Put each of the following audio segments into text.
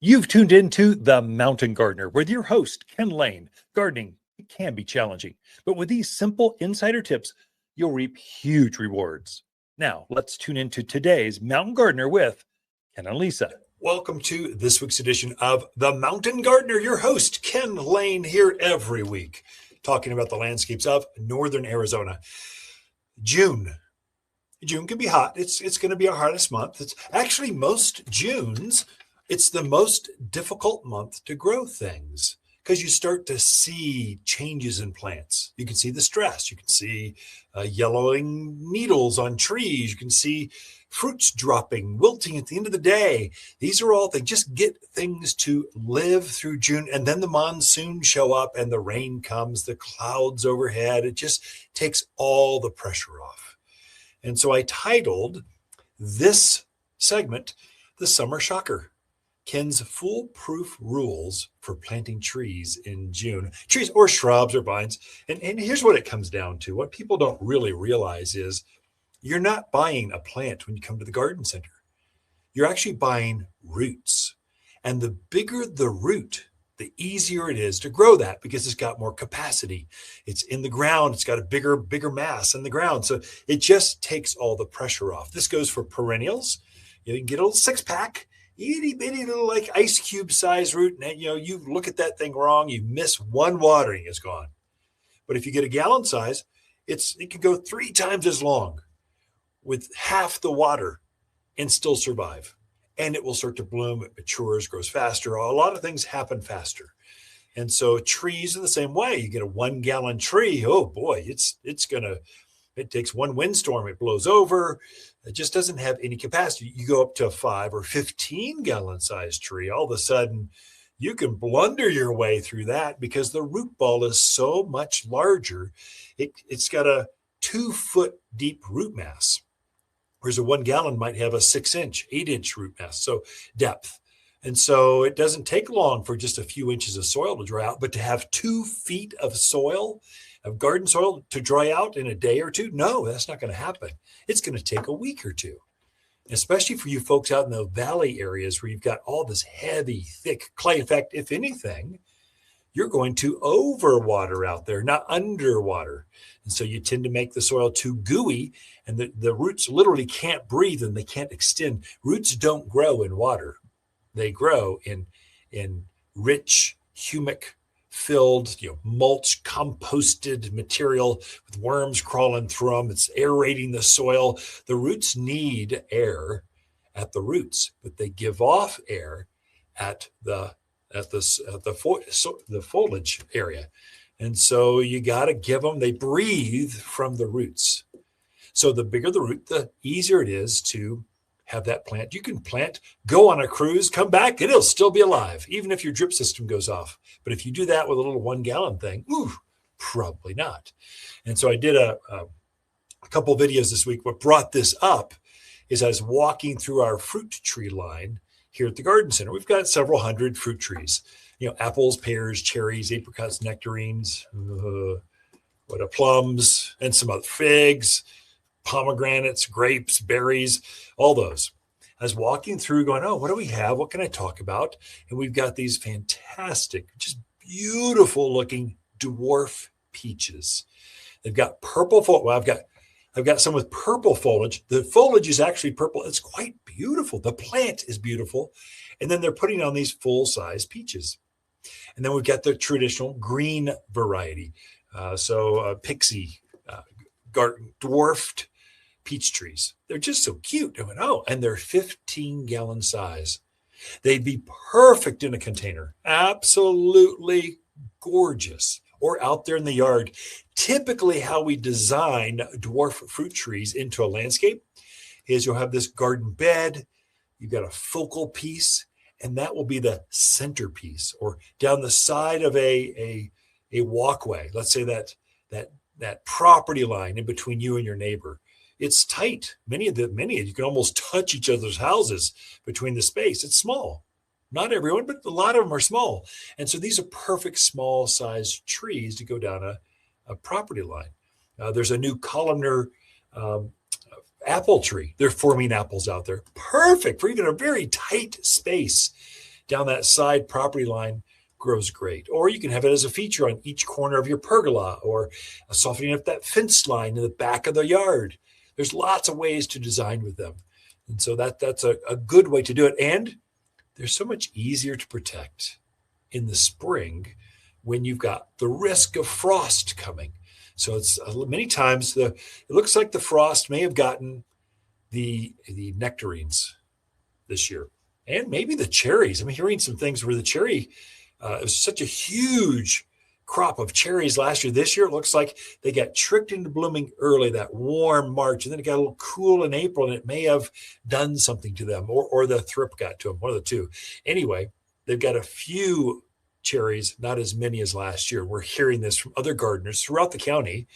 You've tuned into The Mountain Gardener with your host, Ken Lain. Gardening, it can be challenging, but with these simple insider tips, you'll reap huge rewards. Now, let's tune into today's Mountain Gardener with Ken and Lisa. Welcome to this week's edition of The Mountain Gardener. Your host, Ken Lain, here every week, talking about the landscapes of northern Arizona. June can be hot. It's going to be our hottest month. It's actually most Junes. It's the most difficult month to grow things because you start to see changes in plants. You can see the stress. You can see yellowing needles on trees. You can see fruits dropping, wilting at the end of the day. These are all things. Just get things to live through June, and then the monsoon show up and the rain comes, the clouds overhead. It just takes all the pressure off. And so I titled this segment, The Summer Shocker, Ken's Foolproof Rules for Planting Trees in June. Trees or shrubs or vines. And here's what it comes down to. What people don't really realize is you're not buying a plant when you come to the garden center. You're actually buying roots. And the bigger the root, the easier it is to grow that because it's got more capacity. It's in the ground. It's got a bigger mass in the ground. So it just takes all the pressure off. This goes for perennials. You can get a little 6-pack, itty bitty little like ice cube size root. And you look at that thing wrong. You miss one watering, it's gone. But if you get a gallon size, it can go 3 times as long with half the water and still survive. And it will start to bloom, it matures, grows faster. A lot of things happen faster. And so trees are the same way. You get a 1-gallon tree. Oh boy, it takes one windstorm, it blows over. It just doesn't have any capacity. You go up to a 5 or 15-gallon size tree. All of a sudden, you can blunder your way through that because the root ball is so much larger. It's got a 2-foot deep root mass. Whereas a 1 gallon might have a 6-inch, 8-inch root mass, so depth. And so it doesn't take long for just a few inches of soil to dry out, but to have 2 feet of soil, of garden soil to dry out in a day or two, no, that's not going to happen. It's going to take a week or two, especially for you folks out in the valley areas where you've got all this heavy, thick clay. In fact, if anything, you're going to overwater out there, not underwater. And so you tend to make the soil too gooey, and the roots literally can't breathe and they can't extend. Roots don't grow in water. They grow in rich, humic-filled, mulch, composted material with worms crawling through them. It's aerating the soil. The roots need air at the roots, but they give off air at the foliage area. And so you got to give them, they breathe from the roots. So the bigger the root, the easier it is to have that plant. You can plant, go on a cruise, come back, and it'll still be alive, even if your drip system goes off. But if you do that with a little 1-gallon thing, probably not. And so I did a couple videos this week. What brought this up is I was walking through our fruit tree line here at the garden center. We've got several hundred fruit trees, apples, pears, cherries, apricots, nectarines, plums, and some other figs, pomegranates, grapes, berries, all those. I was walking through going, what do we have? What can I talk about? And we've got these fantastic, just beautiful looking dwarf peaches. They've got purple foliage. Well, I've got some with purple foliage. The foliage is actually purple. It's quite beautiful. The plant is beautiful. And then they're putting on these full-size peaches. And then we've got the traditional green variety. Pixie, dwarfed peach trees. They're just so cute. I went, and they're 15-gallon size. They'd be perfect in a container. Absolutely gorgeous. Or out there in the yard. Typically how we design dwarf fruit trees into a landscape is you'll have this garden bed, you've got a focal piece, and that will be the centerpiece, or down the side of a walkway. Let's say that property line in between you and your neighbor. It's tight. Many of you can almost touch each other's houses between the space. It's small. Not everyone, but a lot of them are small. And so these are perfect small sized trees to go down a property line. There's a new columnar apple tree. They're forming apples out there. Perfect for even a very tight space down that side property line grows great. Or you can have it as a feature on each corner of your pergola, or softening up that fence line in the back of the yard. There's lots of ways to design with them. And so that's a good way to do it. And they're so much easier to protect in the spring when you've got the risk of frost coming. So it's many times it looks like the frost may have gotten the nectarines this year, and maybe the cherries. I'm hearing some things where the cherry, it was such a huge crop of cherries last year. This year, it looks like they got tricked into blooming early, that warm March, and then it got a little cool in April, and it may have done something to them, or the thrip got to them, one of the two. Anyway, they've got a few cherries, not as many as last year. We're hearing this from other gardeners throughout the county.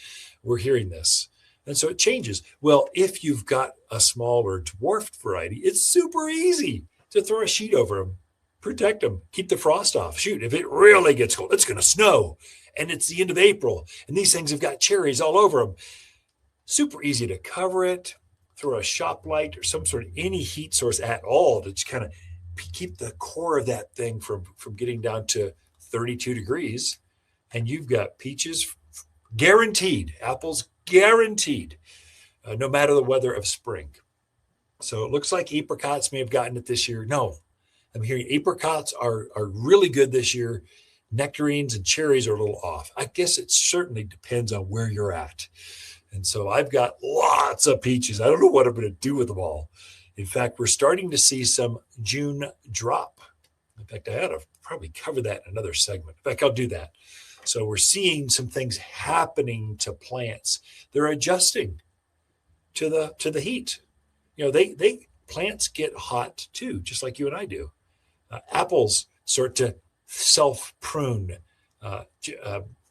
We're hearing this. And so it changes. Well, if you've got a smaller dwarfed variety, it's super easy to throw a sheet over them, protect them, keep the frost off. Shoot, if it really gets cold, it's going to snow, and it's the end of April, and these things have got cherries all over them. Super easy to cover it, throw a shop light or some sort of any heat source at all to just kind of keep the core of that thing from getting down to 32 degrees. And you've got peaches guaranteed, apples guaranteed, no matter the weather of spring. So it looks like apricots may have gotten it this year. No, I'm hearing apricots are really good this year. Nectarines and cherries are a little off. I guess it certainly depends on where you're at. And so I've got lots of peaches. I don't know what I'm going to do with them all. In fact, we're starting to see some June drop. In fact, I ought to probably cover that in another segment. In fact, I'll do that. So we're seeing some things happening to plants. They're adjusting to the heat. You know, plants get hot too, just like you and I do. Apples start to self-prune.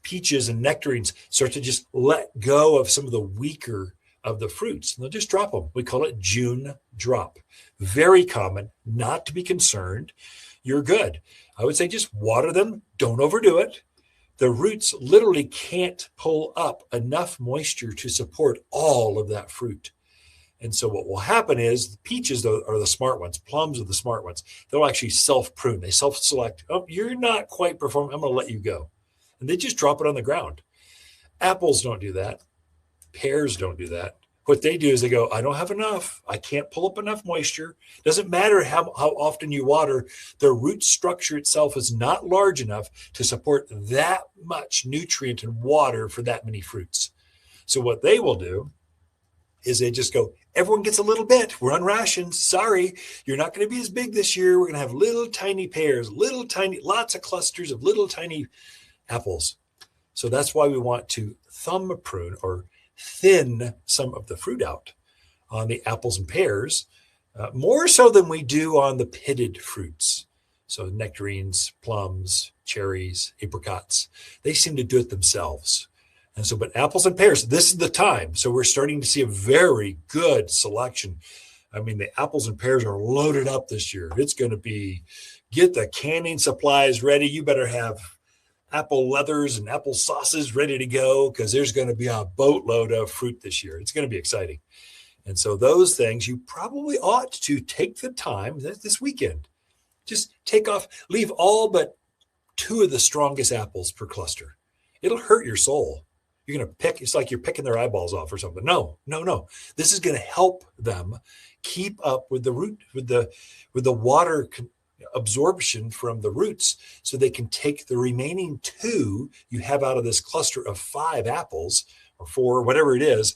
Peaches and nectarines start to just let go of some of the weaker of the fruits, and they'll just drop them. We call it June drop. Very common, not to be concerned. You're good. I would say just water them. Don't overdo it. The roots literally can't pull up enough moisture to support all of that fruit. And so what will happen is the peaches are the smart ones. Plums are the smart ones. They'll actually self-prune. They self-select. Oh, you're not quite performing. I'm going to let you go. And they just drop it on the ground. Apples don't do that. Pears don't do that. What they do is they go, I don't have enough. I can't pull up enough moisture. Doesn't matter how often you water. The root structure itself is not large enough to support that much nutrient and water for that many fruits. So what they will do is they just go, everyone gets a little bit. We're on rations. Sorry, you're not going to be as big this year. We're going to have little tiny pears, lots of clusters of little tiny apples. So that's why we want to thumb prune or thin some of the fruit out on the apples and pears, more so than we do on the pitted fruits. So nectarines, plums, cherries, apricots, they seem to do it themselves. And so, but apples and pears, this is the time. So we're starting to see a very good selection. I mean, the apples and pears are loaded up this year. It's going to be, get the canning supplies ready. You better have apple leathers and apple sauces ready to go, because there's going to be a boatload of fruit this year. It's going to be exciting. And so those things, you probably ought to take the time this weekend. Just take off, leave all but 2 of the strongest apples per cluster. It'll hurt your soul. You're going to pick, it's like you're picking their eyeballs off or something. No. This is going to help them keep up with the root, with the water absorption from the roots, so they can take the remaining 2 you have out of this cluster of 5 apples or 4, whatever it is.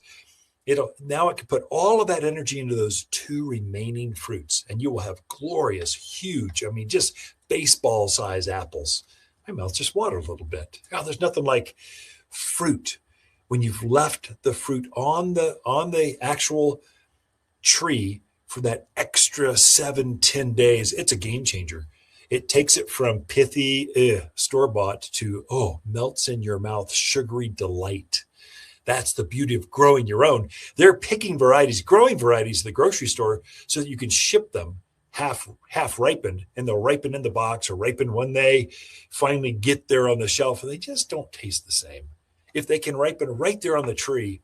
Now it can put all of that energy into those 2 remaining fruits, and you will have glorious, huge, I mean, just baseball size apples. My mouth just watered a little bit. Oh, there's nothing like fruit when you've left the fruit on the actual tree for that extra 7-10 days. It's a game changer. It takes it from pithy store-bought to melts in your mouth, sugary delight. That's the beauty of growing your own. They're picking varieties, growing varieties at the grocery store so that you can ship them half ripened, and they'll ripen in the box or ripen when they finally get there on the shelf, and they just don't taste the same. If they can ripen right there on the tree,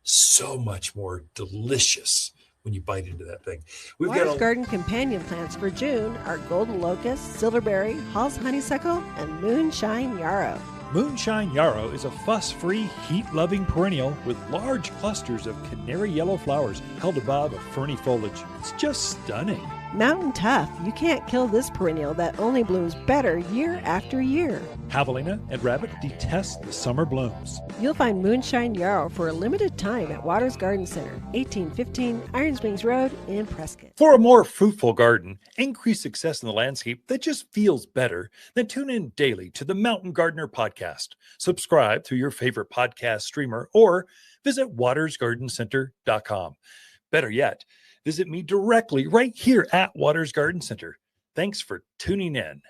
so much more delicious when you bite into that thing. We've Waters got Garden companion plants for June are golden locust, silverberry, Hall's honeysuckle, and moonshine yarrow. Moonshine yarrow is a fuss-free, heat-loving perennial with large clusters of canary yellow flowers held above a ferny foliage. It's just stunning. Mountain tough, you can't kill this perennial that only blooms better year after year. Javelina and rabbit detest the summer blooms. You'll find moonshine yarrow for a limited time at Waters Garden Center, 1815 Iron Springs Road in Prescott. For a more fruitful garden, increase success in the landscape that just feels better, then tune in daily to the Mountain Gardener podcast. Subscribe through your favorite podcast streamer or visit watersgardencenter.com. Better yet, visit me directly right here at Waters Garden Center. Thanks for tuning in.